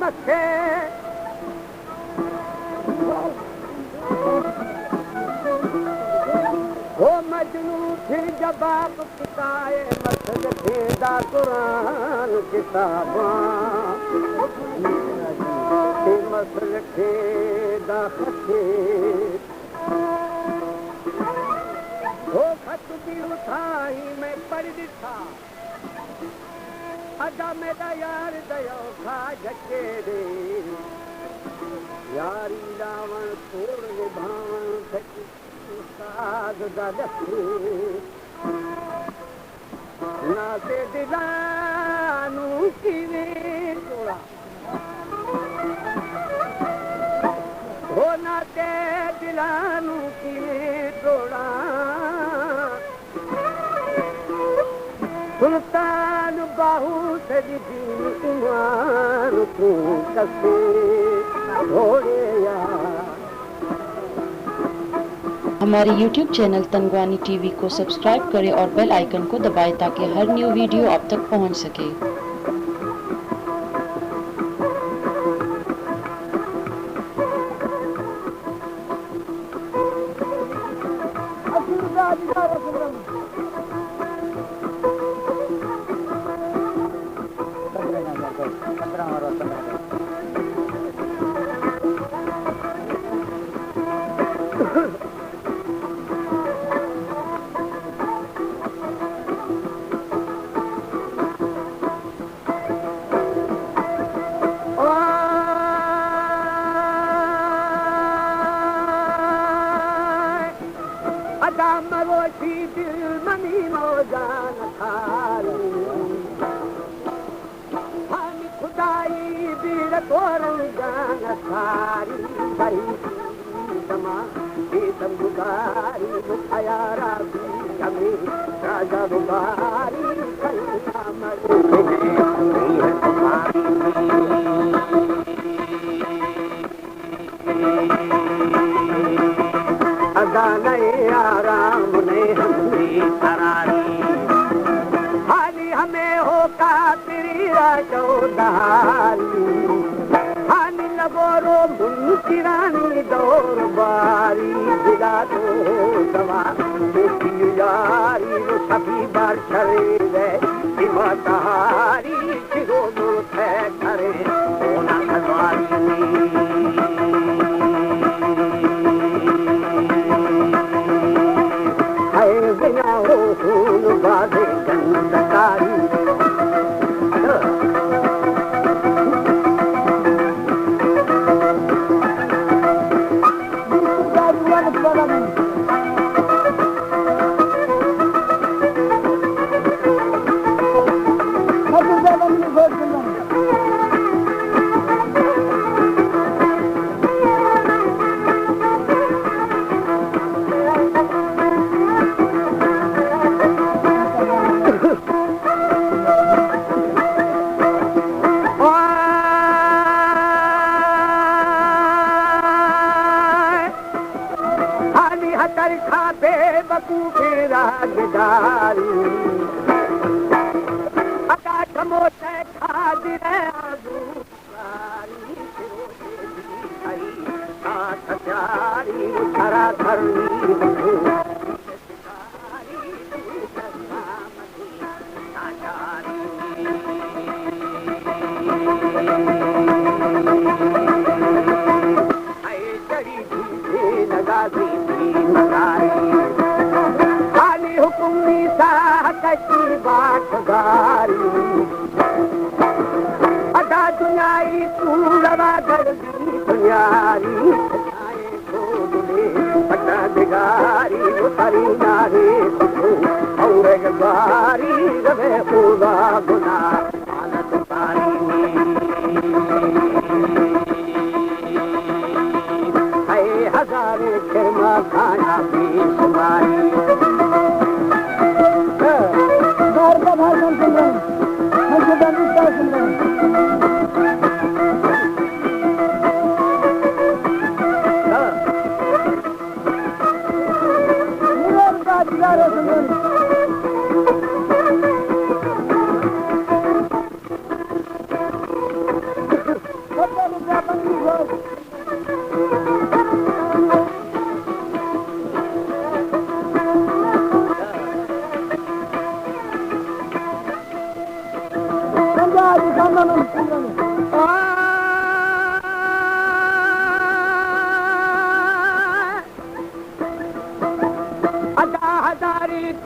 मथे वो मजनू फिर जवाब किताए मसल खेदा कुरान किताबा मसल खेदा खते वो खत भी उठाई मैं पढ़ दिखा अदा मेरा यार दयो खा झके दे यारी रावण छोड़ निभावण साध दखे ना से दिलानू किवे तोड़ा हो ना ते दिलानू किवे तोड़ा सुल्तान बाहू से दी ईमान तू कसे घोड़े यार। हमारे YouTube चैनल तनगवानी टीवी को सब्सक्राइब करें और बेल आइकन को दबाएं ताकि हर न्यू वीडियो आप तक पहुंच सके। अदा नहीं आराम नहीं हमने करारी हाली हमें हो का तेरी चौधारी हाली लगोरो मुंशिरानी दौर बारी जिला तो दवा यारी वो सभी बार चले गए हिमातारी चिरो मुल्क करे ओना खजवारी बिना हो फूल बाधे गंधकारी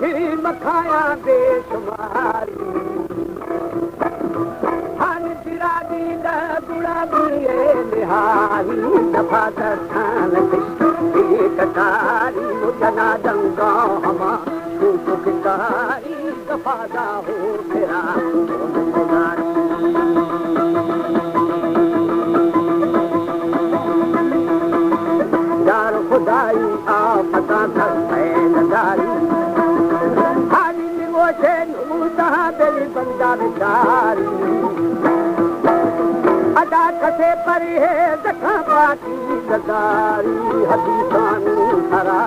मिठी मखाया बेशुमारी हान चिरागी दा गुलाबी निहारी दफा दर्शन कृष्ण कटारी मुझना दंगा हमा सुखकारी दफादा हो तेरा यार खुदाई आफता नदारी हानी निगोशे नूता दिल बंदा बिचारी अदा कसे परी है दखा पाती गदारी हदीसानी हरा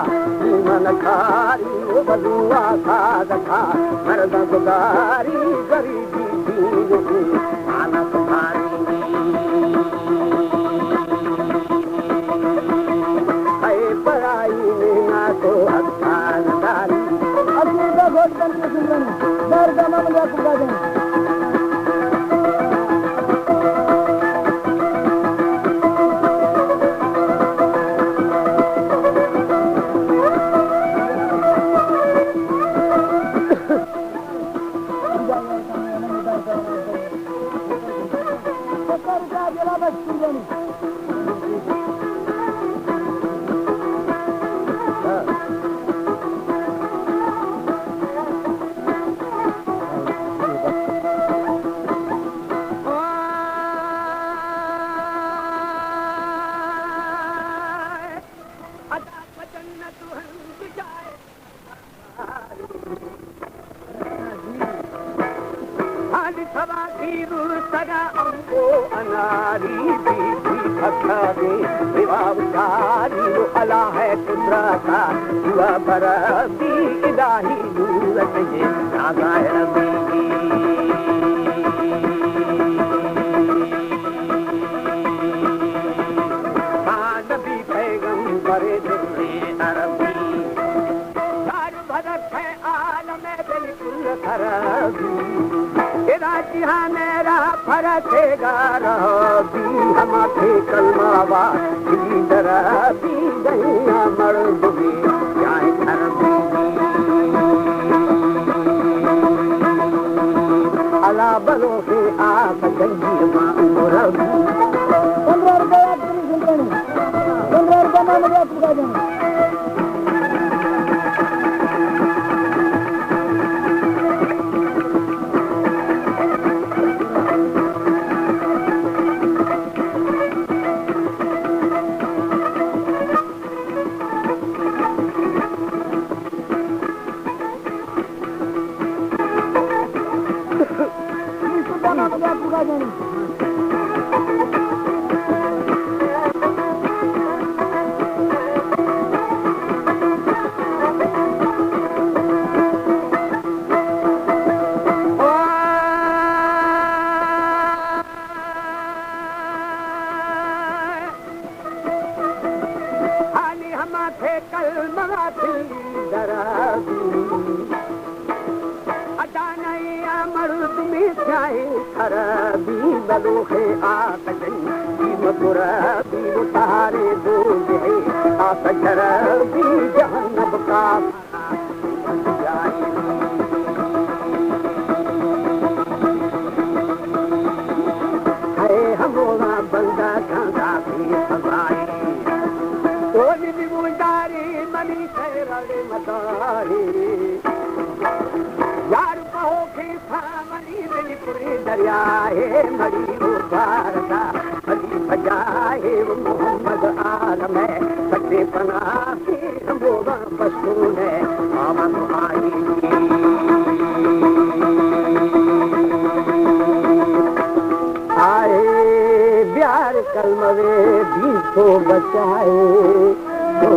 मन खारी वो बलुआ था दखा मर्द गुदारी गरीबी दीन आना तुम्हारी पढ़ाई में ना तो अच्छा नदारी अपने का घोट करके सुन रहे दर जमा में आपका दें अनारी अला है कुदरता हुआ बरसी इलाही नूरत ये नागाए रबी नबी पैगंबर दुर्रे अरबी सार भरत है आलम बिल्कुल खराबी तेरा जहां मेरा फरकेगा रही हम थे कलमावा की दराती गैया मर्द भी जाए घर अला बलो से आप गंजी मां मुरबी 15 रुपया आपकी सुन रहे 15 रुपया में मुझे आपको देना खराबी बलोखे आकजन मगुराबी उतारे दो है आकजराबी जहन्नम का है हमारा बंदा गंगा की सजाए तो भी गुजारी मनी तेरे मदारी यार कहो कि सामनी दिलपुरी दरिया है मरी वो भारता मरी बजाए वो मोहम्मद आलम है सच्चे पना की बोला बसू है मामा तुम्हारी आए प्यार कलमवे भी तो बचाए तो